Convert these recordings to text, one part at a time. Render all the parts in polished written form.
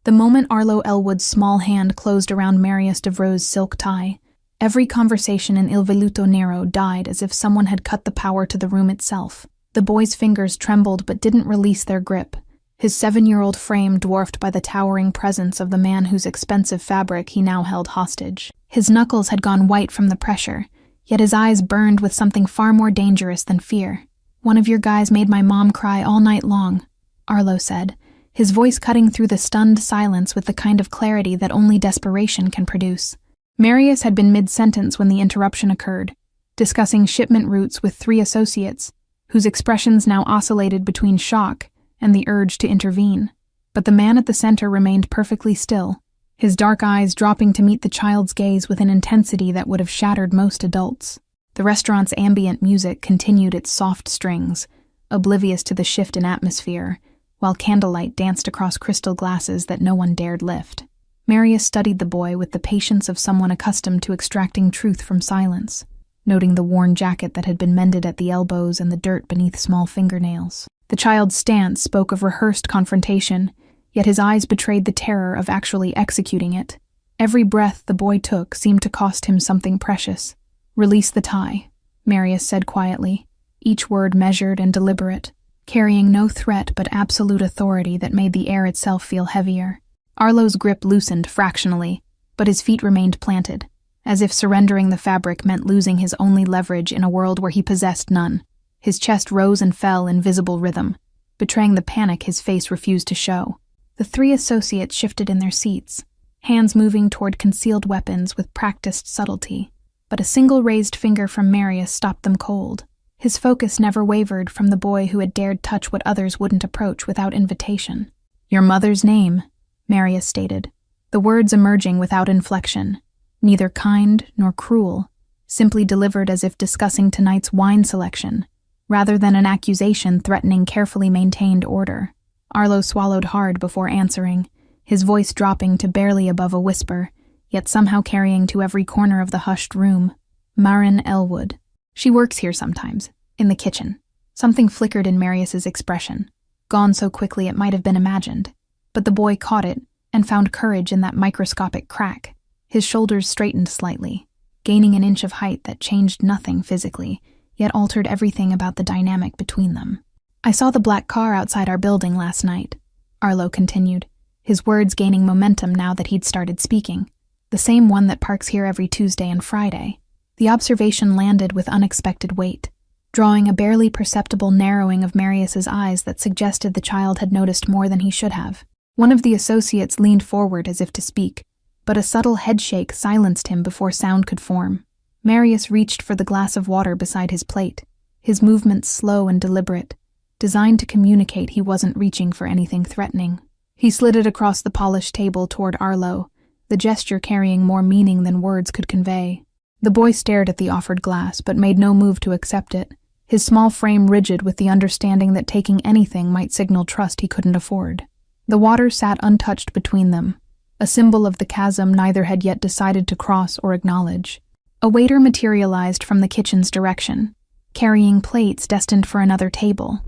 The moment Arlo Elwood's small hand closed around Marius Devreux's silk tie, every conversation in Il Veluto Nero died as if someone had cut the power to the room itself. The boy's fingers trembled but didn't release their grip, his 7-year-old frame dwarfed by the towering presence of the man whose expensive fabric he now held hostage. His knuckles had gone white from the pressure, yet his eyes burned with something far more dangerous than fear. "One of your guys made my mom cry all night long," Arlo said, his voice cutting through the stunned silence with the kind of clarity that only desperation can produce. Marius had been mid-sentence when the interruption occurred, discussing shipment routes with 3 associates, whose expressions now oscillated between shock and the urge to intervene. But the man at the center remained perfectly still, his dark eyes dropping to meet the child's gaze with an intensity that would have shattered most adults. The restaurant's ambient music continued its soft strings, oblivious to the shift in atmosphere, while candlelight danced across crystal glasses that no one dared lift. Marius studied the boy with the patience of someone accustomed to extracting truth from silence, noting the worn jacket that had been mended at the elbows and the dirt beneath small fingernails. The child's stance spoke of rehearsed confrontation, yet his eyes betrayed the terror of actually executing it. Every breath the boy took seemed to cost him something precious. "Release the tie," Marius said quietly, each word measured and deliberate, carrying no threat but absolute authority that made the air itself feel heavier. Arlo's grip loosened fractionally, but his feet remained planted, as if surrendering the fabric meant losing his only leverage in a world where he possessed none. His chest rose and fell in visible rhythm, betraying the panic his face refused to show. The 3 associates shifted in their seats, hands moving toward concealed weapons with practiced subtlety, but a single raised finger from Marius stopped them cold. His focus never wavered from the boy who had dared touch what others wouldn't approach without invitation. "Your mother's name," Marius stated, the words emerging without inflection, neither kind nor cruel, simply delivered as if discussing tonight's wine selection, rather than an accusation threatening carefully maintained order. Arlo swallowed hard before answering, his voice dropping to barely above a whisper, yet somehow carrying to every corner of the hushed room. "Marin Elwood. She works here sometimes, in the kitchen." Something flickered in Marius's expression, gone so quickly it might have been imagined, but the boy caught it and found courage in that microscopic crack. His shoulders straightened slightly, gaining an inch of height that changed nothing physically, yet altered everything about the dynamic between them. "I saw the black car outside our building last night," Arlo continued, his words gaining momentum now that he'd started speaking. "The same one that parks here every Tuesday and Friday." The observation landed with unexpected weight, drawing a barely perceptible narrowing of Marius's eyes that suggested the child had noticed more than he should have. One of the associates leaned forward as if to speak, but a subtle headshake silenced him before sound could form. Marius reached for the glass of water beside his plate, his movements slow and deliberate, designed to communicate he wasn't reaching for anything threatening. He slid it across the polished table toward Arlo, the gesture carrying more meaning than words could convey. The boy stared at the offered glass, but made no move to accept it, his small frame rigid with the understanding that taking anything might signal trust he couldn't afford. The water sat untouched between them, a symbol of the chasm neither had yet decided to cross or acknowledge. A waiter materialized from the kitchen's direction, carrying plates destined for another table,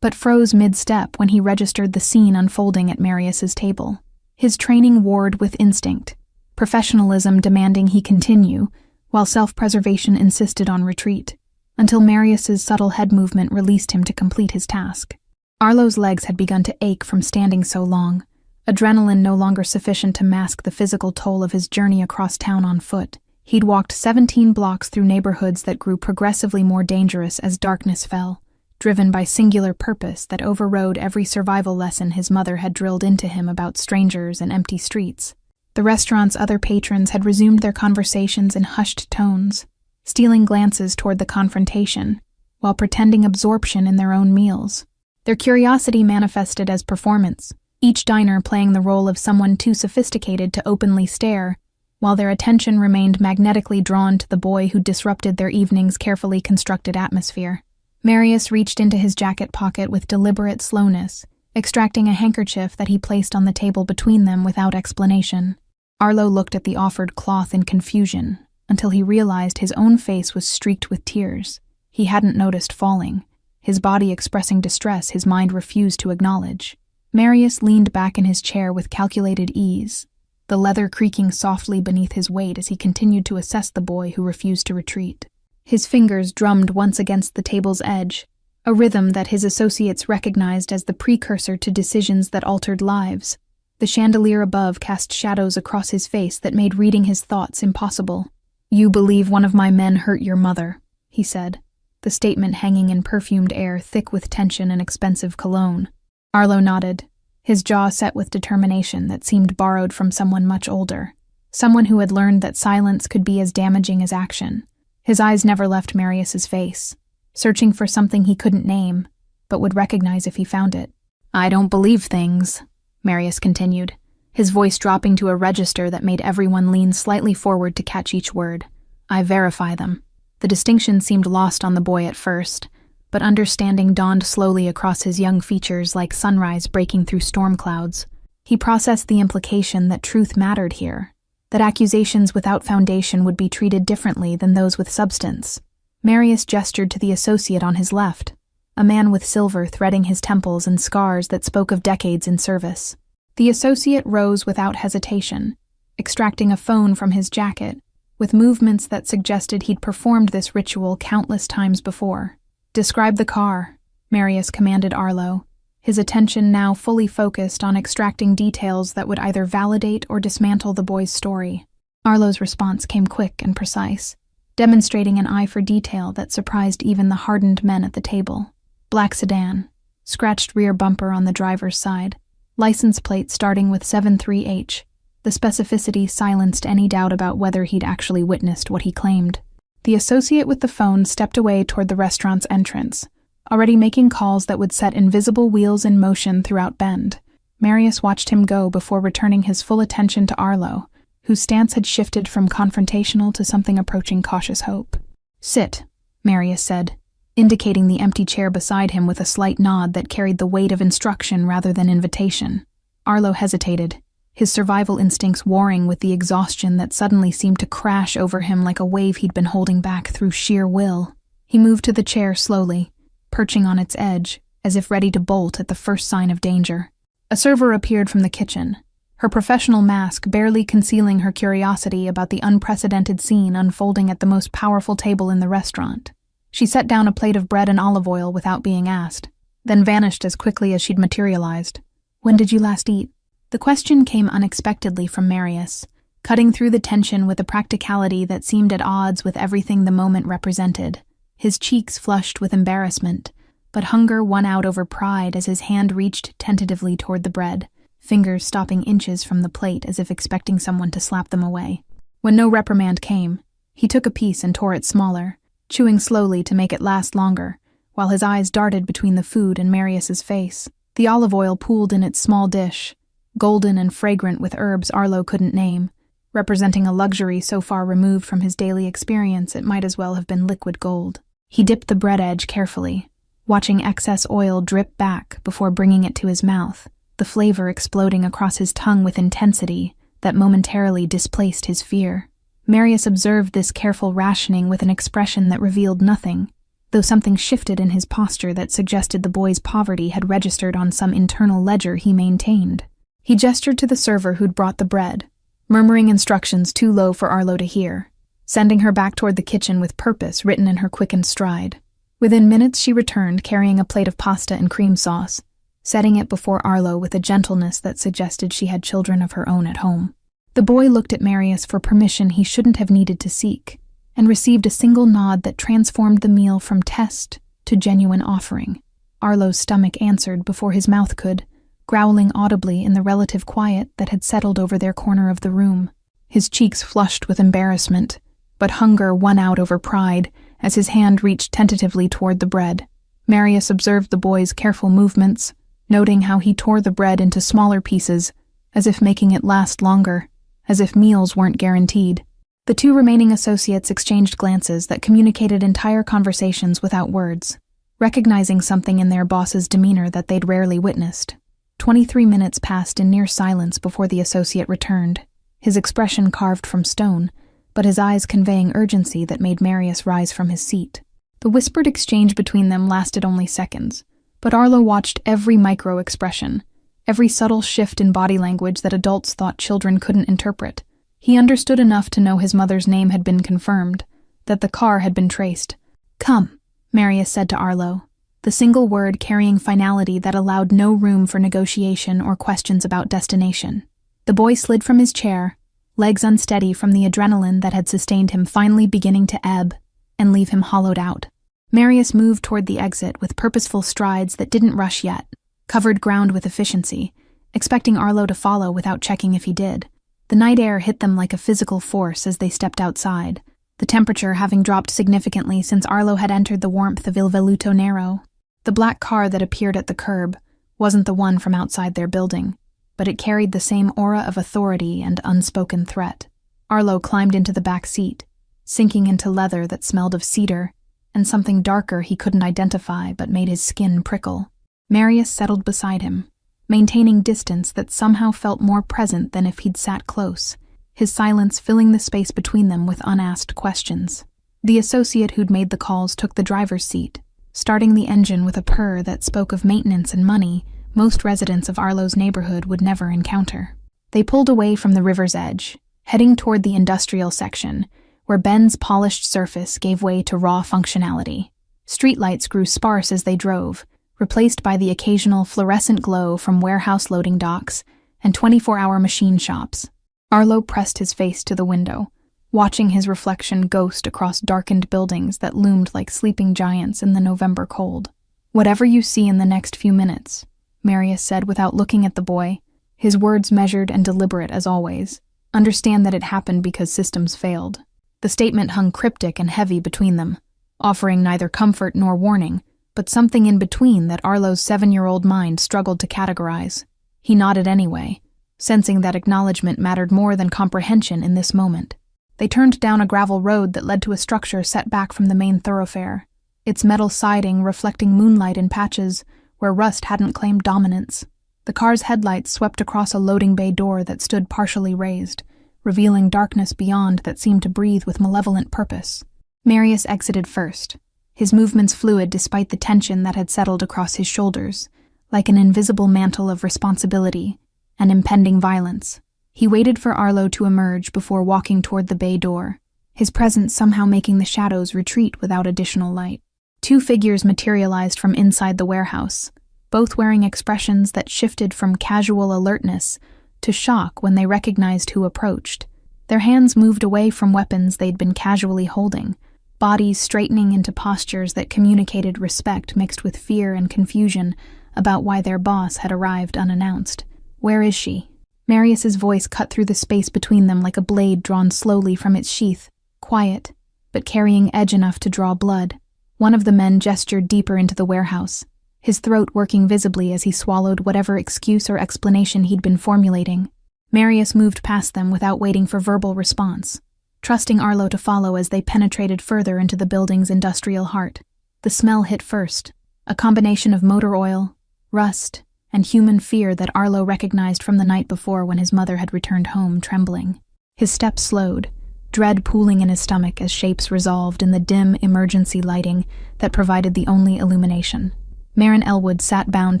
but froze mid-step when he registered the scene unfolding at Marius's table. His training warred with instinct, professionalism demanding he continue, while self-preservation insisted on retreat, until Marius's subtle head movement released him to complete his task. Arlo's legs had begun to ache from standing so long, adrenaline no longer sufficient to mask the physical toll of his journey across town on foot. He'd walked 17 blocks through neighborhoods that grew progressively more dangerous as darkness fell, driven by singular purpose that overrode every survival lesson his mother had drilled into him about strangers and empty streets. The restaurant's other patrons had resumed their conversations in hushed tones, stealing glances toward the confrontation, while pretending absorption in their own meals. Their curiosity manifested as performance, each diner playing the role of someone too sophisticated to openly stare, while their attention remained magnetically drawn to the boy who disrupted their evening's carefully constructed atmosphere. Marius reached into his jacket pocket with deliberate slowness, extracting a handkerchief that he placed on the table between them without explanation. Arlo looked at the offered cloth in confusion, until he realized his own face was streaked with tears. He hadn't noticed falling, his body expressing distress his mind refused to acknowledge. Marius leaned back in his chair with calculated ease, the leather creaking softly beneath his weight as he continued to assess the boy who refused to retreat. His fingers drummed once against the table's edge, a rhythm that his associates recognized as the precursor to decisions that altered lives. The chandelier above cast shadows across his face that made reading his thoughts impossible. "You believe one of my men hurt your mother," he said, the statement hanging in perfumed air thick with tension and expensive cologne. Arlo nodded, his jaw set with determination that seemed borrowed from someone much older, someone who had learned that silence could be as damaging as action. His eyes never left Marius's face, searching for something he couldn't name, but would recognize if he found it. "I don't believe things," Marius continued, his voice dropping to a register that made everyone lean slightly forward to catch each word. "I verify them." The distinction seemed lost on the boy at first, but understanding dawned slowly across his young features like sunrise breaking through storm clouds. He processed the implication that truth mattered here, that accusations without foundation would be treated differently than those with substance. Marius gestured to the associate on his left, a man with silver threading his temples and scars that spoke of decades in service. The associate rose without hesitation, extracting a phone from his jacket, with movements that suggested he'd performed this ritual countless times before. "Describe the car," Marius commanded Arlo, his attention now fully focused on extracting details that would either validate or dismantle the boy's story. Arlo's response came quick and precise, demonstrating an eye for detail that surprised even the hardened men at the table. Black sedan, scratched rear bumper on the driver's side, license plate starting with 73H. The specificity silenced any doubt about whether he'd actually witnessed what he claimed. The associate with the phone stepped away toward the restaurant's entrance, already making calls that would set invisible wheels in motion throughout Bend. Marius watched him go before returning his full attention to Arlo, whose stance had shifted from confrontational to something approaching cautious hope. "Sit," Marius said, indicating the empty chair beside him with a slight nod that carried the weight of instruction rather than invitation. Arlo hesitated, his survival instincts warring with the exhaustion that suddenly seemed to crash over him like a wave he'd been holding back through sheer will. He moved to the chair slowly, perching on its edge, as if ready to bolt at the first sign of danger. A server appeared from the kitchen, her professional mask barely concealing her curiosity about the unprecedented scene unfolding at the most powerful table in the restaurant. She set down a plate of bread and olive oil without being asked, then vanished as quickly as she'd materialized. "When did you last eat?" The question came unexpectedly from Marius, cutting through the tension with a practicality that seemed at odds with everything the moment represented. His cheeks flushed with embarrassment, but hunger won out over pride as his hand reached tentatively toward the bread, fingers stopping inches from the plate as if expecting someone to slap them away. When no reprimand came, he took a piece and tore it smaller, chewing slowly to make it last longer, while his eyes darted between the food and Marius's face. The olive oil pooled in its small dish, golden and fragrant with herbs Arlo couldn't name, representing a luxury so far removed from his daily experience it might as well have been liquid gold. He dipped the bread edge carefully, watching excess oil drip back before bringing it to his mouth, the flavor exploding across his tongue with intensity that momentarily displaced his fear. Marius observed this careful rationing with an expression that revealed nothing, though something shifted in his posture that suggested the boy's poverty had registered on some internal ledger he maintained. He gestured to the server who'd brought the bread, murmuring instructions too low for Arlo to hear, sending her back toward the kitchen with purpose written in her quickened stride. Within minutes she returned carrying a plate of pasta and cream sauce, setting it before Arlo with a gentleness that suggested she had children of her own at home. The boy looked at Marius for permission he shouldn't have needed to seek, and received a single nod that transformed the meal from test to genuine offering. Arlo's stomach answered before his mouth could, growling audibly in the relative quiet that had settled over their corner of the room. His cheeks flushed with embarrassment, but hunger won out over pride as his hand reached tentatively toward the bread. Marius observed the boy's careful movements, noting how he tore the bread into smaller pieces, as if making it last longer, as if meals weren't guaranteed. The two remaining associates exchanged glances that communicated entire conversations without words, recognizing something in their boss's demeanor that they'd rarely witnessed. 23 minutes passed in near silence before the associate returned, his expression carved from stone, but his eyes conveying urgency that made Marius rise from his seat. The whispered exchange between them lasted only seconds, but Arlo watched every micro-expression, every subtle shift in body language that adults thought children couldn't interpret. He understood enough to know his mother's name had been confirmed, that the car had been traced. "Come," Marius said to Arlo, the single word carrying finality that allowed no room for negotiation or questions about destination. The boy slid from his chair, legs unsteady from the adrenaline that had sustained him finally beginning to ebb and leave him hollowed out. Marius moved toward the exit with purposeful strides that didn't rush yet, covered ground with efficiency, expecting Arlo to follow without checking if he did. The night air hit them like a physical force as they stepped outside, the temperature having dropped significantly since Arlo had entered the warmth of Il Veluto Nero. The black car that appeared at the curb wasn't the one from outside their building, but it carried the same aura of authority and unspoken threat. Arlo climbed into the back seat, sinking into leather that smelled of cedar and something darker he couldn't identify but made his skin prickle. Marius settled beside him, maintaining distance that somehow felt more present than if he'd sat close, his silence filling the space between them with unasked questions. The associate who'd made the calls took the driver's seat, starting the engine with a purr that spoke of maintenance and money most residents of Arlo's neighborhood would never encounter. They pulled away from the river's edge, heading toward the industrial section, where Ben's polished surface gave way to raw functionality. Streetlights grew sparse as they drove, replaced by the occasional fluorescent glow from warehouse loading docks and 24-hour machine shops. Arlo pressed his face to the window, watching his reflection ghost across darkened buildings that loomed like sleeping giants in the November cold. "Whatever you see in the next few minutes," Marius said without looking at the boy, his words measured and deliberate as always, "understand that it happened because systems failed." The statement hung cryptic and heavy between them, offering neither comfort nor warning, but something in between that Arlo's 7-year-old mind struggled to categorize. He nodded anyway, sensing that acknowledgement mattered more than comprehension in this moment. They turned down a gravel road that led to a structure set back from the main thoroughfare, its metal siding reflecting moonlight in patches where rust hadn't claimed dominance. The car's headlights swept across a loading bay door that stood partially raised, revealing darkness beyond that seemed to breathe with malevolent purpose. Marius exited first, his movements fluid despite the tension that had settled across his shoulders, like an invisible mantle of responsibility and impending violence. He waited for Arlo to emerge before walking toward the bay door, his presence somehow making the shadows retreat without additional light. 2 figures materialized from inside the warehouse, both wearing expressions that shifted from casual alertness to shock when they recognized who approached. Their hands moved away from weapons they'd been casually holding, bodies straightening into postures that communicated respect mixed with fear and confusion about why their boss had arrived unannounced. "Where is she?" Marius's voice cut through the space between them like a blade drawn slowly from its sheath, quiet, but carrying edge enough to draw blood. One of the men gestured deeper into the warehouse, his throat working visibly as he swallowed whatever excuse or explanation he'd been formulating. Marius moved past them without waiting for verbal response, trusting Arlo to follow as they penetrated further into the building's industrial heart. The smell hit first, a combination of motor oil, rust, and human fear that Arlo recognized from the night before when his mother had returned home trembling. His steps slowed, dread pooling in his stomach as shapes resolved in the dim emergency lighting that provided the only illumination. Maren Elwood sat bound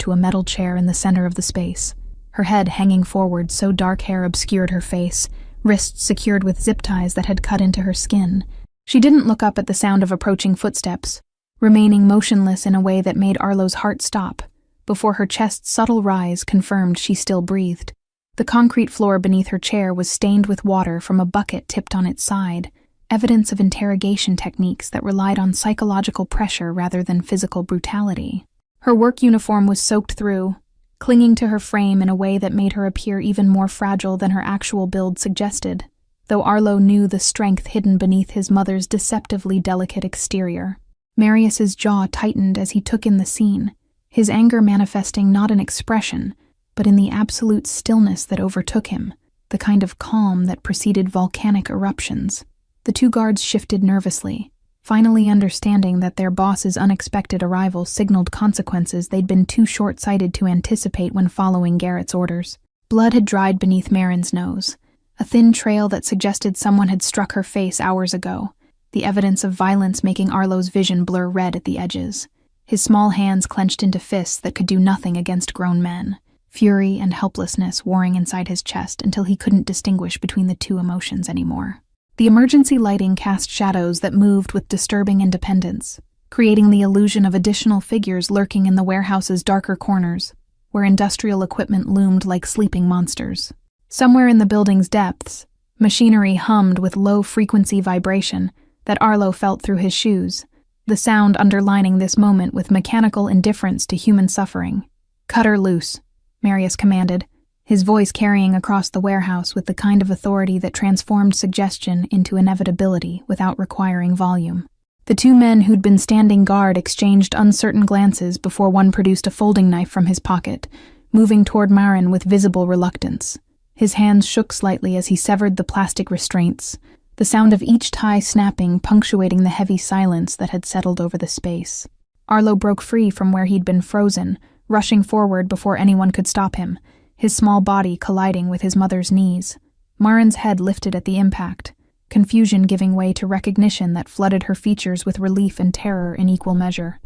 to a metal chair in the center of the space, her head hanging forward so dark hair obscured her face, wrists secured with zip ties that had cut into her skin. She didn't look up at the sound of approaching footsteps, remaining motionless in a way that made Arlo's heart stop, before her chest's subtle rise confirmed she still breathed. The concrete floor beneath her chair was stained with water from a bucket tipped on its side, evidence of interrogation techniques that relied on psychological pressure rather than physical brutality. Her work uniform was soaked through, clinging to her frame in a way that made her appear even more fragile than her actual build suggested, though Arlo knew the strength hidden beneath his mother's deceptively delicate exterior. Marius's jaw tightened as he took in the scene, his anger manifesting not in expression, but in the absolute stillness that overtook him, the kind of calm that preceded volcanic eruptions. The 2 guards shifted nervously, finally understanding that their boss's unexpected arrival signaled consequences they'd been too short-sighted to anticipate when following Garrett's orders. Blood had dried beneath Maren's nose, a thin trail that suggested someone had struck her face hours ago, the evidence of violence making Arlo's vision blur red at the edges. His small hands clenched into fists that could do nothing against grown men, fury and helplessness warring inside his chest until he couldn't distinguish between the two emotions anymore. The emergency lighting cast shadows that moved with disturbing independence, creating the illusion of additional figures lurking in the warehouse's darker corners, where industrial equipment loomed like sleeping monsters. Somewhere in the building's depths, machinery hummed with low-frequency vibration that Arlo felt through his shoes, the sound underlining this moment with mechanical indifference to human suffering. "Cut her loose," Marius commanded, his voice carrying across the warehouse with the kind of authority that transformed suggestion into inevitability without requiring volume. The two men who'd been standing guard exchanged uncertain glances before one produced a folding knife from his pocket, moving toward Marin with visible reluctance. His hands shook slightly as he severed the plastic restraints, the sound of each tie snapping punctuating the heavy silence that had settled over the space. Arlo broke free from where he'd been frozen, rushing forward before anyone could stop him, his small body colliding with his mother's knees. Marin's head lifted at the impact, confusion giving way to recognition that flooded her features with relief and terror in equal measure.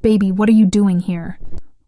"Baby, what are you doing here?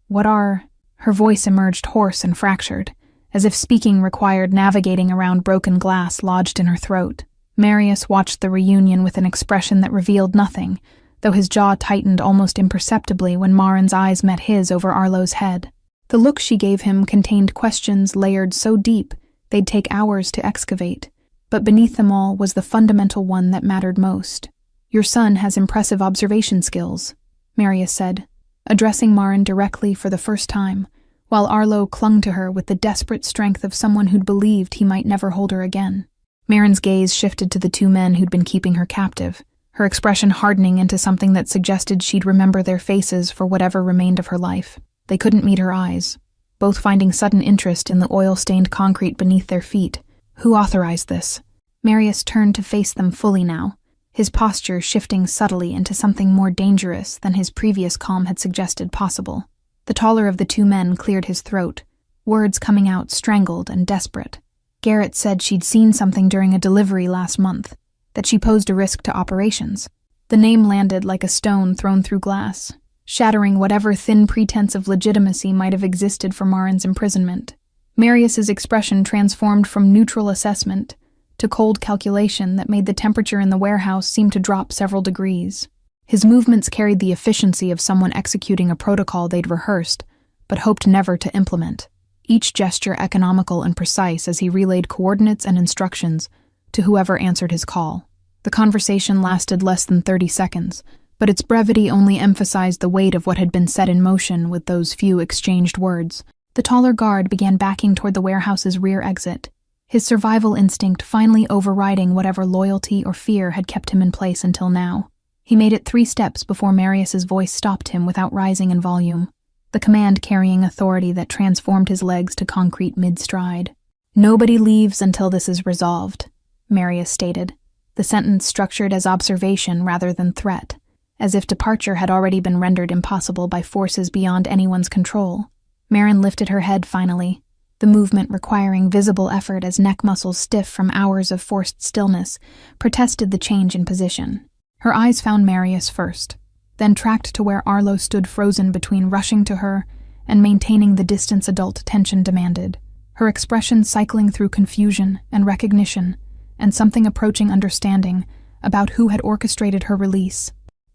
What are—" Her voice emerged hoarse and fractured, as if speaking required navigating around broken glass lodged in her throat. Marius watched the reunion with an expression that revealed nothing, though his jaw tightened almost imperceptibly when Marin's eyes met his over Arlo's head. The look she gave him contained questions layered so deep they'd take hours to excavate, but beneath them all was the fundamental one that mattered most. "Your son has impressive observation skills," Marius said, addressing Marin directly for the first time, while Arlo clung to her with the desperate strength of someone who'd believed he might never hold her again. Marin's gaze shifted to the two men who'd been keeping her captive, her expression hardening into something that suggested she'd remember their faces for whatever remained of her life. They couldn't meet her eyes, both finding sudden interest in the oil-stained concrete beneath their feet. Who authorized this? Marius turned to face them fully now, his posture shifting subtly into something more dangerous than his previous calm had suggested possible. The taller of the two men cleared his throat, words coming out strangled and desperate. Garrett said she'd seen something during a delivery last month, that she posed a risk to operations. The name landed like a stone thrown through glass, shattering whatever thin pretense of legitimacy might have existed for Marin's imprisonment. Marius's expression transformed from neutral assessment to cold calculation that made the temperature in the warehouse seem to drop several degrees. His movements carried the efficiency of someone executing a protocol they'd rehearsed, but hoped never to implement, each gesture economical and precise as he relayed coordinates and instructions to whoever answered his call. The conversation lasted less than 30 seconds, but its brevity only emphasized the weight of what had been set in motion with those few exchanged words. The taller guard began backing toward the warehouse's rear exit, his survival instinct finally overriding whatever loyalty or fear had kept him in place until now. He made it 3 steps before Marius's voice stopped him without rising in volume, the command carrying authority that transformed his legs to concrete mid-stride. "Nobody leaves until this is resolved," Marius stated, the sentence structured as observation rather than threat, as if departure had already been rendered impossible by forces beyond anyone's control. Marin lifted her head finally, the movement requiring visible effort as neck muscles stiff from hours of forced stillness protested the change in position. Her eyes found Marius first, then tracked to where Arlo stood frozen between rushing to her and maintaining the distance adult tension demanded, her expression cycling through confusion and recognition and something approaching understanding about who had orchestrated her release.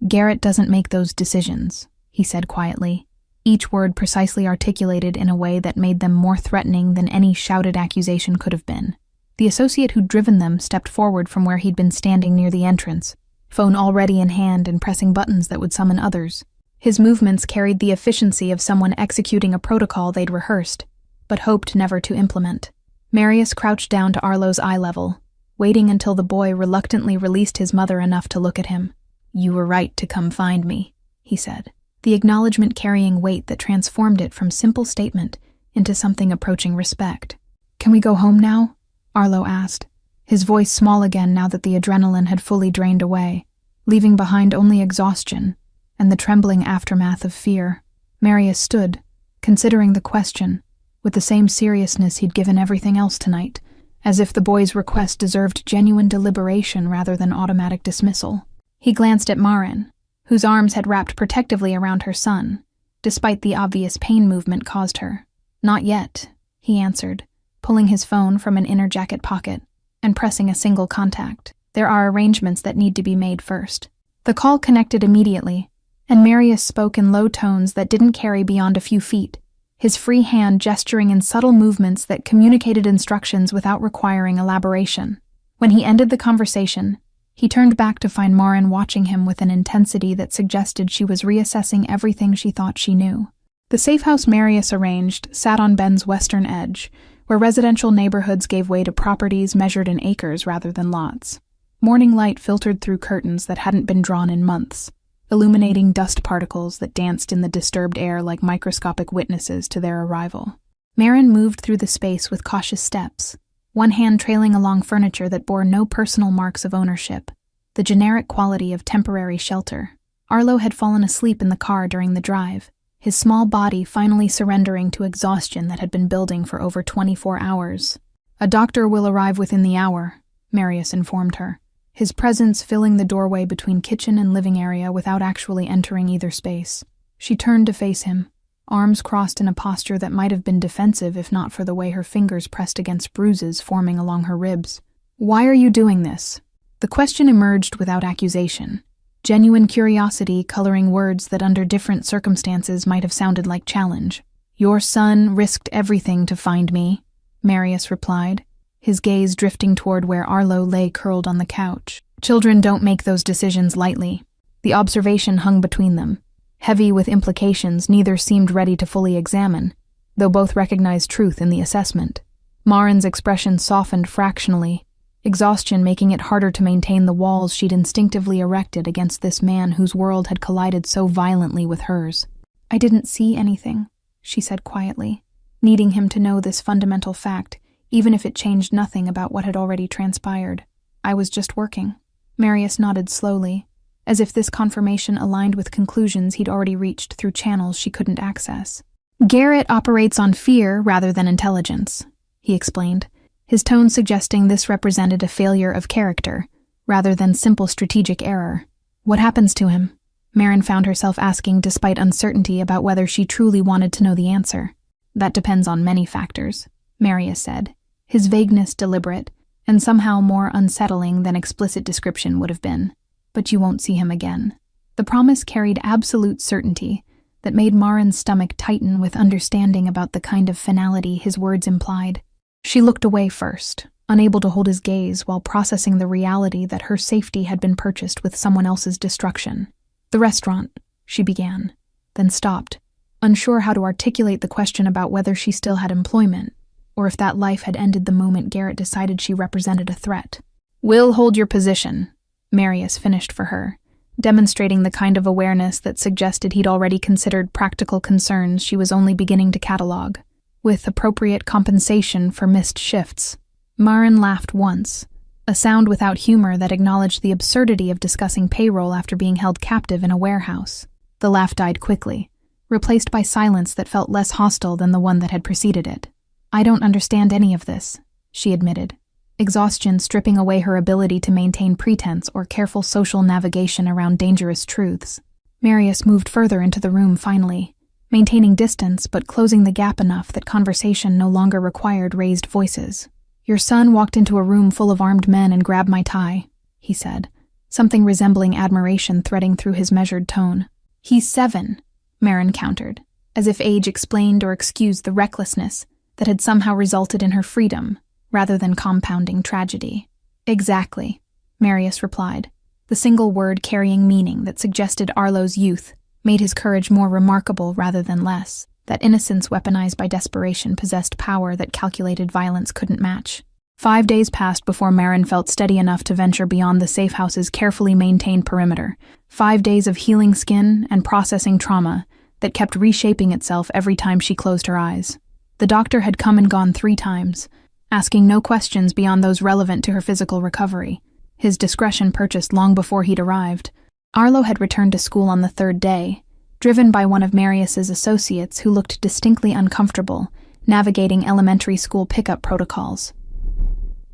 "Garrett doesn't make those decisions," he said quietly, each word precisely articulated in a way that made them more threatening than any shouted accusation could have been. The associate who'd driven them stepped forward from where he'd been standing near the entrance, phone already in hand and pressing buttons that would summon others. His movements carried the efficiency of someone executing a protocol they'd rehearsed, but hoped never to implement. Marius crouched down to Arlo's eye level, waiting until the boy reluctantly released his mother enough to look at him. "You were right to come find me," he said, the acknowledgement carrying weight that transformed it from simple statement into something approaching respect. "Can we go home now?" Arlo asked, his voice small again now that the adrenaline had fully drained away, leaving behind only exhaustion and the trembling aftermath of fear. Marius stood, considering the question, with the same seriousness he'd given everything else tonight, as if the boy's request deserved genuine deliberation rather than automatic dismissal. He glanced at Marin, whose arms had wrapped protectively around her son, despite the obvious pain movement caused her. Not yet, he answered, pulling his phone from an inner jacket pocket and pressing a single contact. There are arrangements that need to be made first. The call connected immediately, and Marius spoke in low tones that didn't carry beyond a few feet, his free hand gesturing in subtle movements that communicated instructions without requiring elaboration. When he ended the conversation, he turned back to find Marin watching him with an intensity that suggested she was reassessing everything she thought she knew. The safe house Marius arranged sat on Ben's western edge, where residential neighborhoods gave way to properties measured in acres rather than lots. Morning light filtered through curtains that hadn't been drawn in months, illuminating dust particles that danced in the disturbed air like microscopic witnesses to their arrival. Marin moved through the space with cautious steps, one hand trailing along furniture that bore no personal marks of ownership, the generic quality of temporary shelter. Arlo had fallen asleep in the car during the drive, his small body finally surrendering to exhaustion that had been building for over 24 hours. "A doctor will arrive within the hour," Marius informed her, his presence filling the doorway between kitchen and living area without actually entering either space. She turned to face him, arms crossed in a posture that might have been defensive if not for the way her fingers pressed against bruises forming along her ribs. "Why are you doing this?" The question emerged without accusation, genuine curiosity coloring words that under different circumstances might have sounded like challenge. "Your son risked everything to find me," Marius replied, his gaze drifting toward where Arlo lay curled on the couch. "Children don't make those decisions lightly." The observation hung between them, heavy with implications neither seemed ready to fully examine, though both recognized truth in the assessment. Marin's expression softened fractionally, exhaustion making it harder to maintain the walls she'd instinctively erected against this man whose world had collided so violently with hers. "I didn't see anything," she said quietly, needing him to know this fundamental fact, even if it changed nothing about what had already transpired. "I was just working." Marius nodded slowly, as if this confirmation aligned with conclusions he'd already reached through channels she couldn't access. "Garrett operates on fear rather than intelligence," he explained, his tone suggesting this represented a failure of character, rather than simple strategic error. "What happens to him?" Marin found herself asking despite uncertainty about whether she truly wanted to know the answer. "That depends on many factors," Marius said, his vagueness deliberate, and somehow more unsettling than explicit description would have been. "But you won't see him again." The promise carried absolute certainty that made Marin's stomach tighten with understanding about the kind of finality his words implied. She looked away first, unable to hold his gaze while processing the reality that her safety had been purchased with someone else's destruction. "The restaurant," she began, then stopped, unsure how to articulate the question about whether she still had employment, or if that life had ended the moment Garrett decided she represented a threat. "We'll hold your position," Marius finished for her, demonstrating the kind of awareness that suggested he'd already considered practical concerns she was only beginning to catalog, with appropriate compensation for missed shifts. Marin laughed once, a sound without humor that acknowledged the absurdity of discussing payroll after being held captive in a warehouse. The laugh died quickly, replaced by silence that felt less hostile than the one that had preceded it. "I don't understand any of this," she admitted, exhaustion stripping away her ability to maintain pretense or careful social navigation around dangerous truths. Marius moved further into the room finally, maintaining distance but closing the gap enough that conversation no longer required raised voices. "Your son walked into a room full of armed men and grabbed my tie," he said, something resembling admiration threading through his measured tone. "He's 7, Marin countered, as if age explained or excused the recklessness that had somehow resulted in her freedom, rather than compounding tragedy. "Exactly," Marius replied, the single word carrying meaning that suggested Arlo's youth, made his courage more remarkable rather than less. That innocence weaponized by desperation possessed power that calculated violence couldn't match. 5 days passed before Marin felt steady enough to venture beyond the safe house's carefully maintained perimeter. 5 days of healing skin and processing trauma that kept reshaping itself every time she closed her eyes. The doctor had come and gone 3 times, asking no questions beyond those relevant to her physical recovery, his discretion purchased long before he'd arrived. Arlo had returned to school on the 3rd day, driven by one of Marius's associates who looked distinctly uncomfortable, navigating elementary school pickup protocols.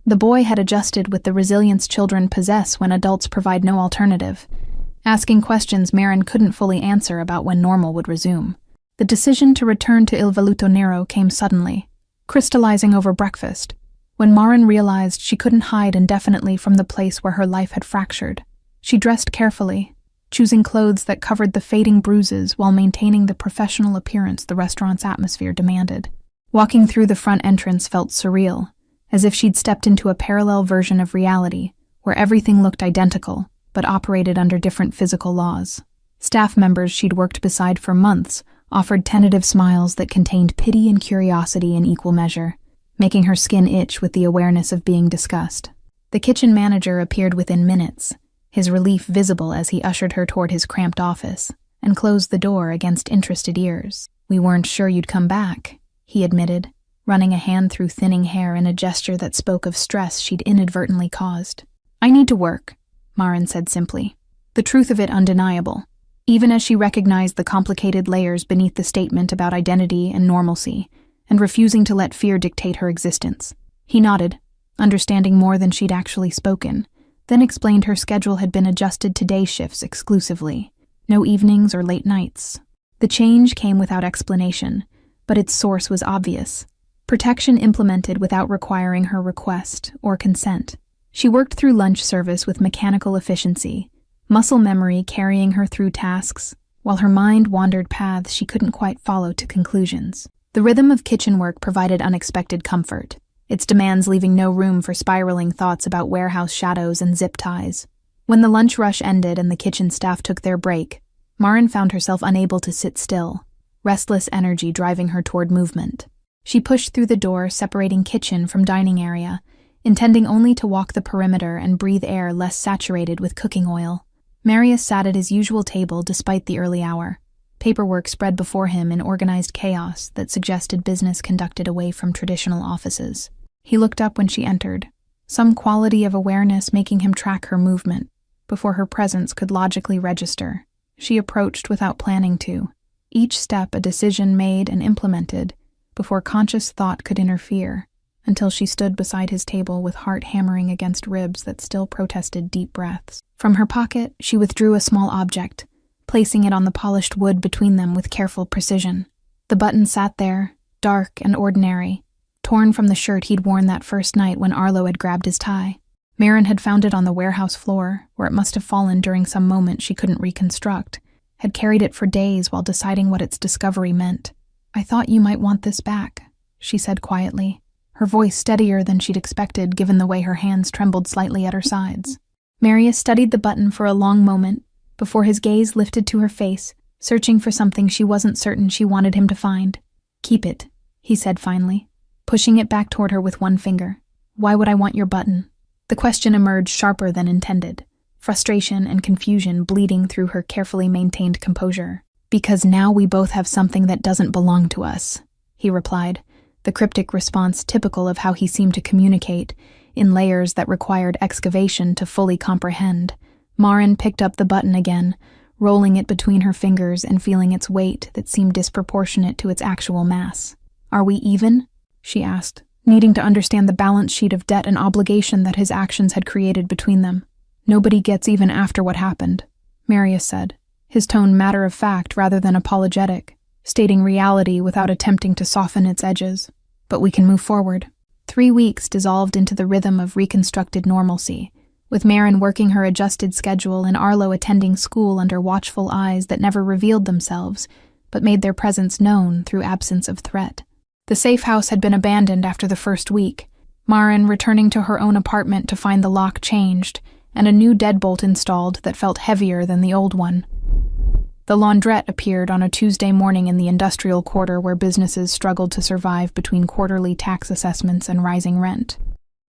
The boy had adjusted with the resilience children possess when adults provide no alternative, asking questions Marin couldn't fully answer about when normal would resume. The decision to return to Il Veluto Nero came suddenly, crystallizing over breakfast, when Maren realized she couldn't hide indefinitely from the place where her life had fractured. She dressed carefully, choosing clothes that covered the fading bruises while maintaining the professional appearance the restaurant's atmosphere demanded. Walking through the front entrance felt surreal, as if she'd stepped into a parallel version of reality, where everything looked identical, but operated under different physical laws. Staff members she'd worked beside for months offered tentative smiles that contained pity and curiosity in equal measure, making her skin itch with the awareness of being discussed. The kitchen manager appeared within minutes, his relief visible as he ushered her toward his cramped office and closed the door against interested ears. "We weren't sure you'd come back," he admitted, running a hand through thinning hair in a gesture that spoke of stress she'd inadvertently caused. "I need to work," Maren said simply, the truth of it undeniable, even as she recognized the complicated layers beneath the statement about identity and normalcy, and refusing to let fear dictate her existence. He nodded, understanding more than she'd actually spoken, then explained her schedule had been adjusted to day shifts exclusively, no evenings or late nights. The change came without explanation, but its source was obvious: protection implemented without requiring her request or consent. She worked through lunch service with mechanical efficiency, muscle memory carrying her through tasks, while her mind wandered paths she couldn't quite follow to conclusions. The rhythm of kitchen work provided unexpected comfort, its demands leaving no room for spiraling thoughts about warehouse shadows and zip ties. When the lunch rush ended and the kitchen staff took their break, Maren found herself unable to sit still, restless energy driving her toward movement. She pushed through the door separating kitchen from dining area, intending only to walk the perimeter and breathe air less saturated with cooking oil. Marius sat at his usual table despite the early hour, paperwork spread before him in organized chaos that suggested business conducted away from traditional offices. He looked up when she entered, some quality of awareness making him track her movement before her presence could logically register. She approached without planning to, each step a decision made and implemented before conscious thought could interfere, until she stood beside his table with heart hammering against ribs that still protested deep breaths. From her pocket, she withdrew a small object, placing it on the polished wood between them with careful precision. The button sat there, dark and ordinary, torn from the shirt he'd worn that first night when Arlo had grabbed his tie. Maren had found it on the warehouse floor, where it must have fallen during some moment she couldn't reconstruct, had carried it for days while deciding what its discovery meant. "I thought you might want this back," she said quietly, her voice steadier than she'd expected given the way her hands trembled slightly at her sides. Marius studied the button for a long moment before his gaze lifted to her face, searching for something she wasn't certain she wanted him to find. "Keep it," he said finally, pushing it back toward her with one finger. "Why would I want your button?" The question emerged sharper than intended, frustration and confusion bleeding through her carefully maintained composure. "Because now we both have something that doesn't belong to us," he replied, the cryptic response typical of how he seemed to communicate, in layers that required excavation to fully comprehend. Maren picked up the button again, rolling it between her fingers and feeling its weight that seemed disproportionate to its actual mass. "Are we even?" she asked, needing to understand the balance sheet of debt and obligation that his actions had created between them. "Nobody gets even after what happened," Marius said, his tone matter-of-fact rather than apologetic, stating reality without attempting to soften its edges. "But we can move forward." 3 weeks dissolved into the rhythm of reconstructed normalcy, with Maren working her adjusted schedule and Arlo attending school under watchful eyes that never revealed themselves, but made their presence known through absence of threat. The safe house had been abandoned after the first week, Maren returning to her own apartment to find the lock changed and a new deadbolt installed that felt heavier than the old one. The laundrette appeared on a Tuesday morning in the industrial quarter where businesses struggled to survive between quarterly tax assessments and rising rent.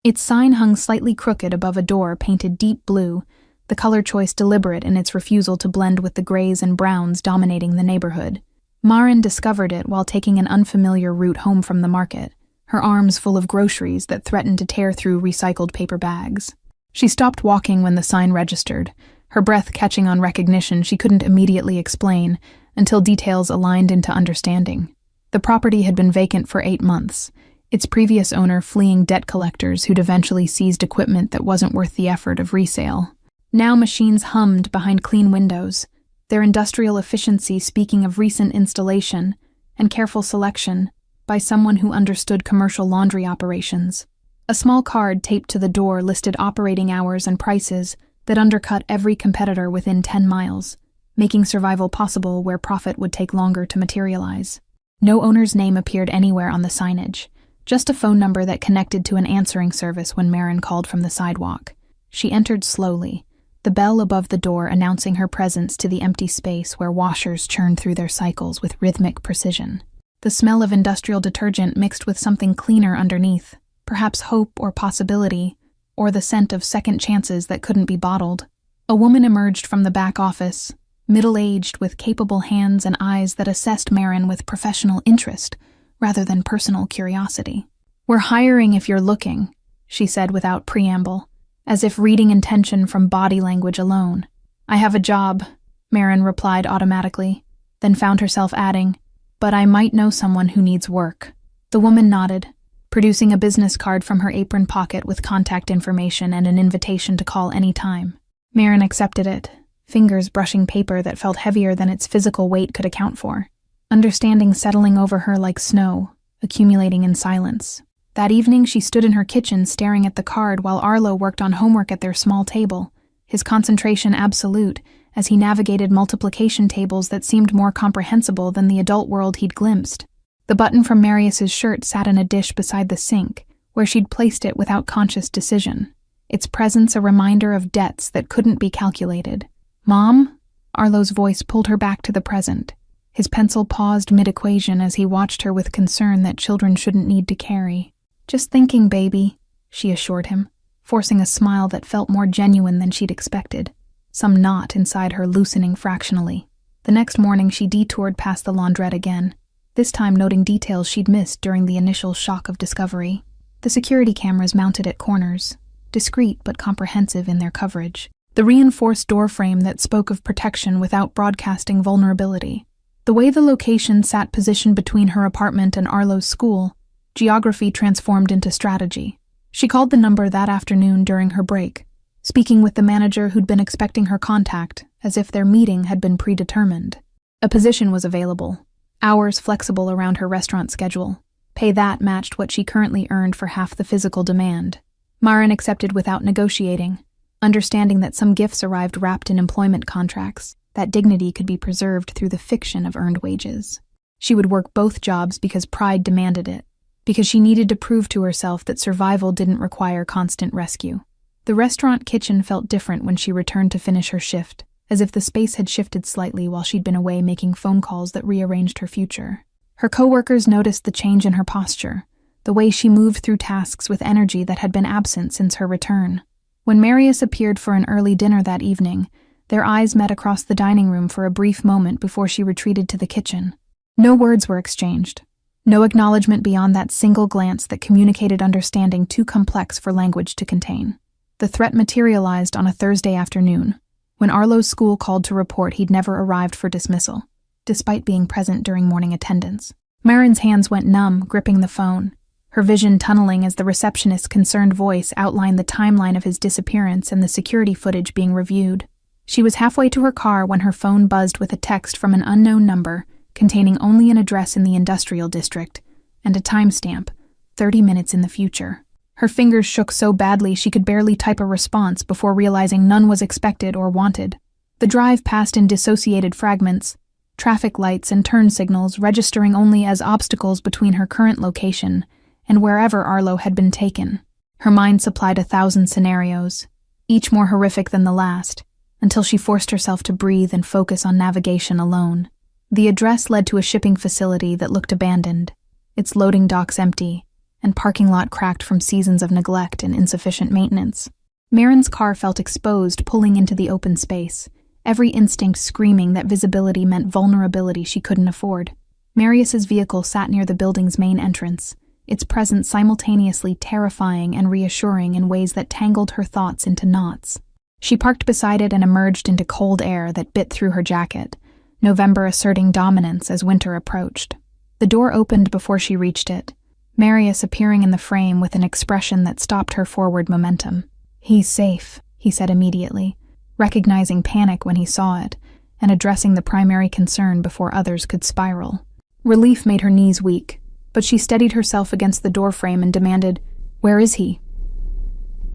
Its sign hung slightly crooked above a door painted deep blue, the color choice deliberate in its refusal to blend with the grays and browns dominating the neighborhood. Maren discovered it while taking an unfamiliar route home from the market, her arms full of groceries that threatened to tear through recycled paper bags. She stopped walking when the sign registered, her breath catching on recognition she couldn't immediately explain until details aligned into understanding. The property had been vacant for 8 months, its previous owner fleeing debt collectors who'd eventually seized equipment that wasn't worth the effort of resale. Now machines hummed behind clean windows, their industrial efficiency speaking of recent installation and careful selection by someone who understood commercial laundry operations. A small card taped to the door listed operating hours and prices that undercut every competitor within 10 miles, making survival possible where profit would take longer to materialize. No owner's name appeared anywhere on the signage, just a phone number that connected to an answering service when Marin called from the sidewalk. She entered slowly, the bell above the door announcing her presence to the empty space where washers churned through their cycles with rhythmic precision. The smell of industrial detergent mixed with something cleaner underneath, perhaps hope or possibility, or the scent of second chances that couldn't be bottled. A woman emerged from the back office, middle-aged with capable hands and eyes that assessed Marin with professional interest rather than personal curiosity. "We're hiring if you're looking," she said without preamble, as if reading intention from body language alone. "I have a job," Marin replied automatically, then found herself adding, "but I might know someone who needs work." The woman nodded, producing a business card from her apron pocket with contact information and an invitation to call any time. Marin accepted it, fingers brushing paper that felt heavier than its physical weight could account for. Understanding settling over her like snow, accumulating in silence. That evening she stood in her kitchen staring at the card while Arlo worked on homework at their small table, his concentration absolute as he navigated multiplication tables that seemed more comprehensible than the adult world he'd glimpsed. The button from Marius's shirt sat in a dish beside the sink, where she'd placed it without conscious decision, its presence a reminder of debts that couldn't be calculated. "Mom?" Arlo's voice pulled her back to the present. His pencil paused mid-equation as he watched her with concern that children shouldn't need to carry. "Just thinking, baby," she assured him, forcing a smile that felt more genuine than she'd expected, some knot inside her loosening fractionally. The next morning she detoured past the laundrette again, this time noting details she'd missed during the initial shock of discovery. The security cameras mounted at corners, discreet but comprehensive in their coverage. The reinforced door frame that spoke of protection without broadcasting vulnerability. The way the location sat positioned between her apartment and Arlo's school, geography transformed into strategy. She called the number that afternoon during her break, speaking with the manager who'd been expecting her contact, as if their meeting had been predetermined. A position was available, hours flexible around her restaurant schedule. Pay that matched what she currently earned for half the physical demand. Marin accepted without negotiating, understanding that some gifts arrived wrapped in employment contracts, that dignity could be preserved through the fiction of earned wages. She would work both jobs because pride demanded it, because she needed to prove to herself that survival didn't require constant rescue. The restaurant kitchen felt different when she returned to finish her shift, as if the space had shifted slightly while she'd been away making phone calls that rearranged her future. Her coworkers noticed the change in her posture, the way she moved through tasks with energy that had been absent since her return. When Marius appeared for an early dinner that evening, their eyes met across the dining room for a brief moment before she retreated to the kitchen. No words were exchanged. No acknowledgement beyond that single glance that communicated understanding too complex for language to contain. The threat materialized on a Thursday afternoon, when Arlo's school called to report he'd never arrived for dismissal, despite being present during morning attendance. Marin's hands went numb, gripping the phone, her vision tunneling as the receptionist's concerned voice outlined the timeline of his disappearance and the security footage being reviewed. She was halfway to her car when her phone buzzed with a text from an unknown number containing only an address in the industrial district and a timestamp, 30 minutes in the future. Her fingers shook so badly she could barely type a response before realizing none was expected or wanted. The drive passed in dissociated fragments, traffic lights and turn signals registering only as obstacles between her current location and wherever Arlo had been taken. Her mind supplied 1,000 scenarios, each more horrific than the last, until she forced herself to breathe and focus on navigation alone. The address led to a shipping facility that looked abandoned, its loading docks empty, and parking lot cracked from seasons of neglect and insufficient maintenance. Marin's car felt exposed, pulling into the open space, every instinct screaming that visibility meant vulnerability she couldn't afford. Marius's vehicle sat near the building's main entrance, its presence simultaneously terrifying and reassuring in ways that tangled her thoughts into knots. She parked beside it and emerged into cold air that bit through her jacket, November asserting dominance as winter approached. The door opened before she reached it, Marius appearing in the frame with an expression that stopped her forward momentum. "He's safe," he said immediately, recognizing panic when he saw it, and addressing the primary concern before others could spiral. Relief made her knees weak, but she steadied herself against the doorframe and demanded, "Where is he?"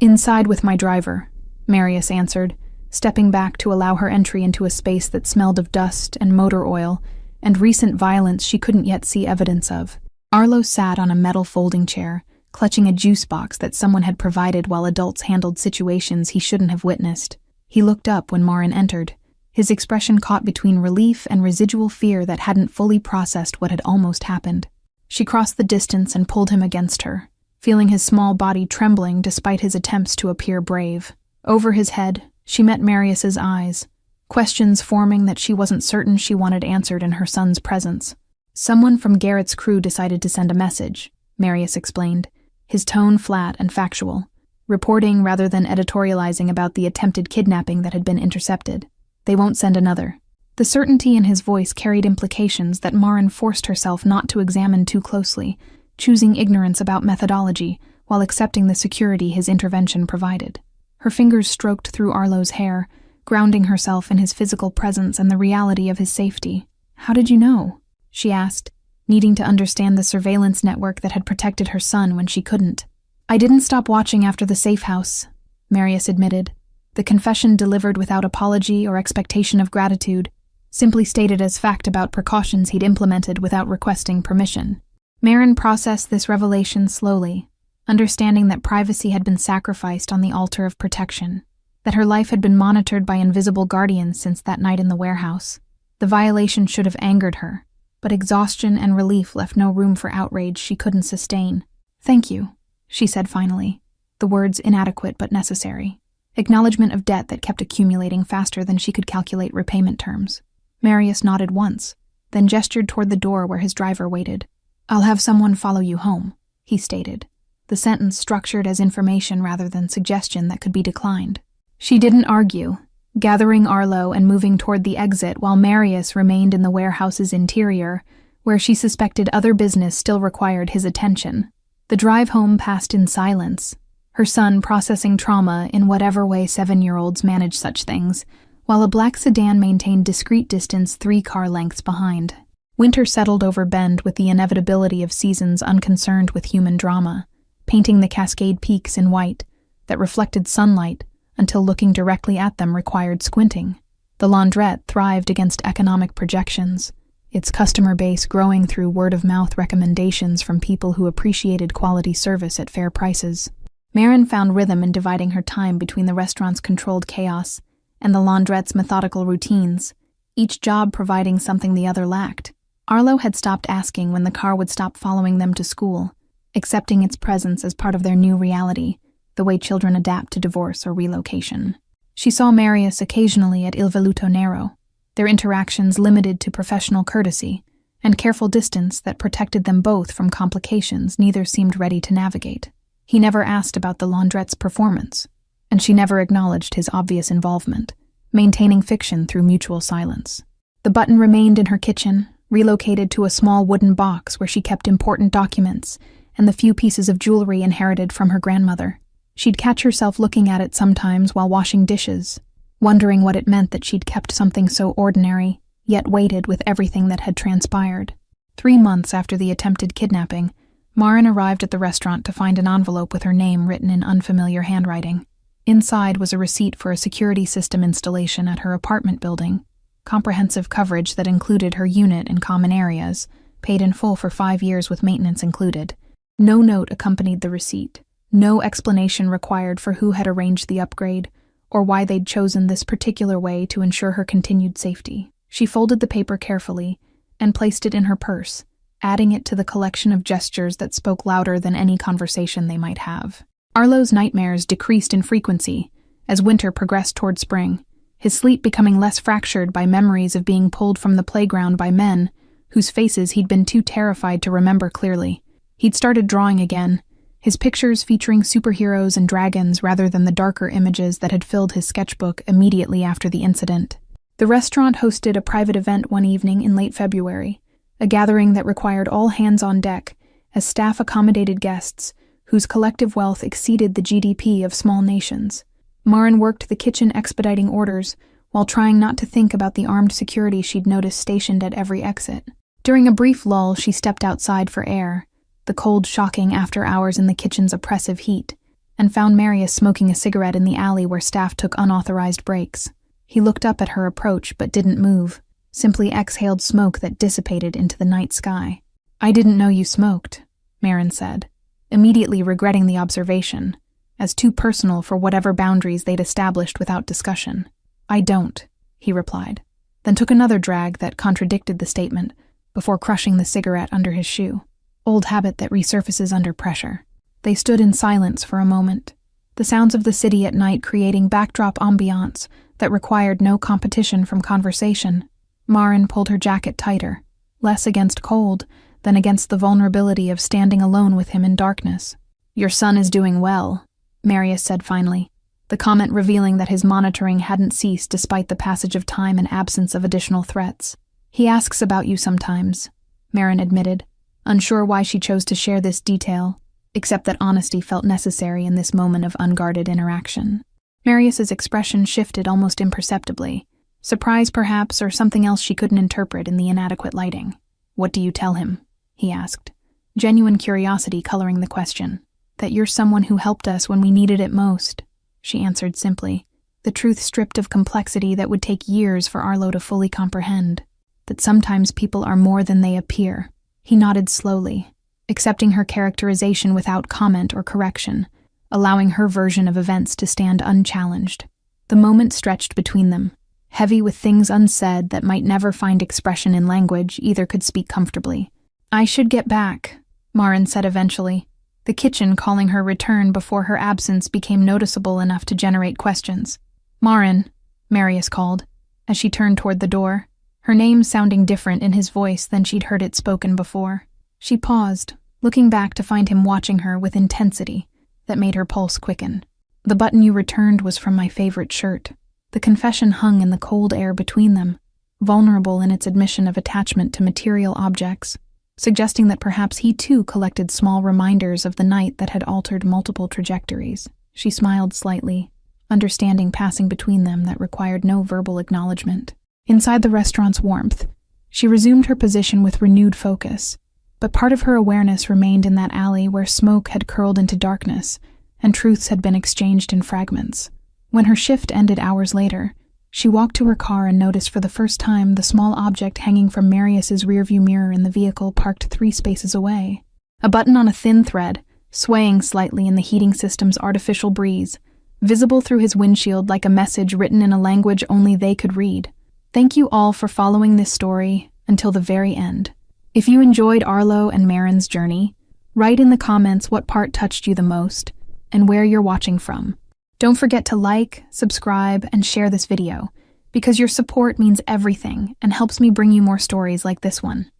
"Inside with my driver," Marius answered, stepping back to allow her entry into a space that smelled of dust and motor oil and recent violence she couldn't yet see evidence of. Arlo sat on a metal folding chair, clutching a juice box that someone had provided while adults handled situations he shouldn't have witnessed. He looked up when Marin entered, his expression caught between relief and residual fear that hadn't fully processed what had almost happened. She crossed the distance and pulled him against her, feeling his small body trembling despite his attempts to appear brave. Over his head, she met Marius's eyes, questions forming that she wasn't certain she wanted answered in her son's presence. "Someone from Garrett's crew decided to send a message," Marius explained, his tone flat and factual, reporting rather than editorializing about the attempted kidnapping that had been intercepted. "They won't send another." The certainty in his voice carried implications that Marin forced herself not to examine too closely, choosing ignorance about methodology while accepting the security his intervention provided. Her fingers stroked through Arlo's hair, grounding herself in his physical presence and the reality of his safety. "How did you know?" she asked, needing to understand the surveillance network that had protected her son when she couldn't. "I didn't stop watching after the safe house," Marius admitted, the confession delivered without apology or expectation of gratitude, simply stated as fact about precautions he'd implemented without requesting permission. Marin processed this revelation slowly, understanding that privacy had been sacrificed on the altar of protection, that her life had been monitored by invisible guardians since that night in the warehouse. The violation should have angered her, but exhaustion and relief left no room for outrage she couldn't sustain. "Thank you," she said finally, the words inadequate but necessary. Acknowledgement of debt that kept accumulating faster than she could calculate repayment terms. Marius nodded once, then gestured toward the door where his driver waited. "I'll have someone follow you home," he stated, the sentence structured as information rather than suggestion that could be declined. She didn't argue, gathering Arlo and moving toward the exit while Marius remained in the warehouse's interior, where she suspected other business still required his attention. The drive home passed in silence, her son processing trauma in whatever way 7-year-olds manage such things, while a black sedan maintained discreet distance 3 car lengths behind. Winter settled over Bend with the inevitability of seasons unconcerned with human drama, painting the Cascade Peaks in white that reflected sunlight until looking directly at them required squinting. The laundrette thrived against economic projections, its customer base growing through word-of-mouth recommendations from people who appreciated quality service at fair prices. Marin found rhythm in dividing her time between the restaurant's controlled chaos and the laundrette's methodical routines, each job providing something the other lacked. Arlo had stopped asking when the car would stop following them to school, accepting its presence as part of their new reality, the way children adapt to divorce or relocation. She saw Marius occasionally at Il Veluto Nero, their interactions limited to professional courtesy and careful distance that protected them both from complications neither seemed ready to navigate. He never asked about the laundrette's performance, and she never acknowledged his obvious involvement, maintaining fiction through mutual silence. The button remained in her kitchen, relocated to a small wooden box where she kept important documents and the few pieces of jewelry inherited from her grandmother. She'd catch herself looking at it sometimes while washing dishes, wondering what it meant that she'd kept something so ordinary, yet weighted with everything that had transpired. 3 months after the attempted kidnapping, Marin arrived at the restaurant to find an envelope with her name written in unfamiliar handwriting. Inside was a receipt for a security system installation at her apartment building, comprehensive coverage that included her unit and common areas, paid in full for 5 years with maintenance included. No note accompanied the receipt. No explanation required for who had arranged the upgrade or why they'd chosen this particular way to ensure her continued safety. She folded the paper carefully and placed it in her purse, adding it to the collection of gestures that spoke louder than any conversation they might have. Arlo's nightmares decreased in frequency as winter progressed toward spring, his sleep becoming less fractured by memories of being pulled from the playground by men whose faces he'd been too terrified to remember clearly. He'd started drawing again, his pictures featuring superheroes and dragons rather than the darker images that had filled his sketchbook immediately after the incident. The restaurant hosted a private event one evening in late February, a gathering that required all hands on deck as staff accommodated guests whose collective wealth exceeded the GDP of small nations. Marin worked the kitchen expediting orders while trying not to think about the armed security she'd noticed stationed at every exit. During a brief lull, she stepped outside for air, the cold shocking after hours in the kitchen's oppressive heat, and found Marius smoking a cigarette in the alley where staff took unauthorized breaks. He looked up at her approach but didn't move, simply exhaled smoke that dissipated into the night sky. "I didn't know you smoked," Marin said, immediately regretting the observation, as too personal for whatever boundaries they'd established without discussion. "I don't," he replied, then took another drag that contradicted the statement before crushing the cigarette under his shoe. Old habit that resurfaces under pressure. They stood in silence for a moment, the sounds of the city at night creating backdrop ambiance that required no competition from conversation. Marin pulled her jacket tighter, less against cold than against the vulnerability of standing alone with him in darkness. "Your son is doing well," Marius said finally, the comment revealing that his monitoring hadn't ceased despite the passage of time and absence of additional threats. "He asks about you sometimes," Marin admitted, unsure why she chose to share this detail, except that honesty felt necessary in this moment of unguarded interaction. Marius's expression shifted almost imperceptibly, surprise perhaps, or something else she couldn't interpret in the inadequate lighting. "What do you tell him?" he asked, genuine curiosity coloring the question. "That you're someone who helped us when we needed it most," she answered simply, the truth stripped of complexity that would take years for Arlo to fully comprehend. "That sometimes people are more than they appear." He nodded slowly, accepting her characterization without comment or correction, allowing her version of events to stand unchallenged. The moment stretched between them, heavy with things unsaid that might never find expression in language either could speak comfortably. "I should get back," Marin said eventually, the kitchen calling her return before her absence became noticeable enough to generate questions. "Marin," Marius called, as she turned toward the door, her name sounding different in his voice than she'd heard it spoken before. She paused, looking back to find him watching her with intensity that made her pulse quicken. "The button you returned was from my favorite shirt." The confession hung in the cold air between them, vulnerable in its admission of attachment to material objects, suggesting that perhaps he too collected small reminders of the night that had altered multiple trajectories. She smiled slightly, understanding passing between them that required no verbal acknowledgement. Inside the restaurant's warmth, she resumed her position with renewed focus, but part of her awareness remained in that alley where smoke had curled into darkness and truths had been exchanged in fragments. When her shift ended hours later, she walked to her car and noticed for the first time the small object hanging from Marius's rearview mirror in the vehicle parked 3 spaces away. A button on a thin thread, swaying slightly in the heating system's artificial breeze, visible through his windshield like a message written in a language only they could read. Thank you all for following this story until the very end. If you enjoyed Arlo and Marin's journey, write in the comments what part touched you the most and where you're watching from. Don't forget to like, subscribe, and share this video, because your support means everything and helps me bring you more stories like this one.